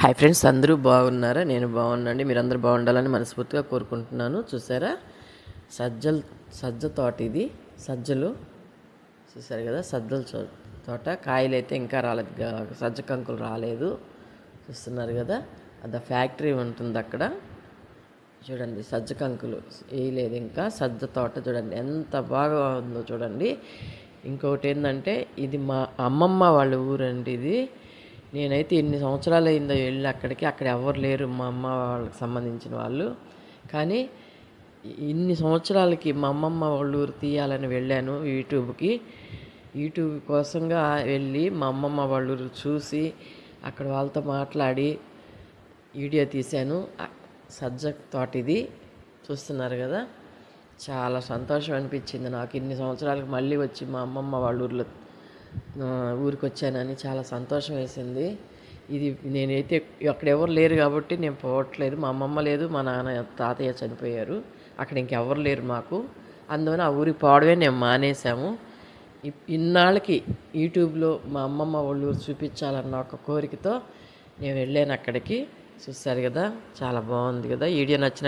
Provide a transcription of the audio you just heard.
Hi friends, అందరూ బాగున్నారా? నేను బాగున్నాండి. మీరందరూ బాగుండాలని మనస్ఫూర్తిగా కోరుకుంటున్నాను. చూసారా, సజ్జ తోట ఇది. సజ్జలు చూసారు కదా, తోట. కాయలు అయితే ఇంకా రాలేదు, సజ్జ కంకులు రాలేదు. చూస్తున్నారు కదా, అది ఫ్యాక్టరీ ఉంటుంది అక్కడ. చూడండి, సజ్జ కంకులు వేయలేదు ఇంకా. సజ్జ తోట చూడండి ఎంత బాగా ఉందో చూడండి. ఇంకొకటి ఏంటంటే, ఇది మా అమ్మమ్మ వాళ్ళ ఊరండి ఇది. నేనైతే ఎన్ని సంవత్సరాలు అయిందో వెళ్ళి అక్కడికి, అక్కడ ఎవరు లేరు మా అమ్మ వాళ్ళకి సంబంధించిన వాళ్ళు. కానీ ఇన్ని సంవత్సరాలకి మా అమ్మమ్మ వాళ్ళ ఊరు తీయాలని వెళ్ళాను యూట్యూబ్ కోసంగా వెళ్ళి మా అమ్మమ్మ వాళ్ళ ఊరు చూసి అక్కడ వాళ్ళతో మాట్లాడి వీడియో తీశాను. సజ్జ తోట ఇది చూస్తున్నారు కదా. చాలా సంతోషం అనిపించింది నాకు. ఇన్ని సంవత్సరాలకు మళ్ళీ వచ్చి మా అమ్మమ్మ వాళ్ళ ఊరికి వచ్చానని చాలా సంతోషం వేసింది. ఇది నేనైతే అక్కడ ఎవరు లేరు కాబట్టి నేను పోవట్లేదు. మా అమ్మమ్మ లేదు, మా నాన్న తాతయ్య చనిపోయారు. అక్కడ ఇంకెవరు లేరు మాకు. అందువల్ల ఆ ఊరికి పోవడమే నేను మానేశాము. ఇన్నాళ్ళకి యూట్యూబ్లో మా అమ్మమ్మ వాళ్ళ ఊరు చూపించాలన్న ఒక కోరికతో నేను వెళ్ళాను అక్కడికి. చూస్తారు కదా, చాలా బాగుంది కదా. వీడియో నచ్చిన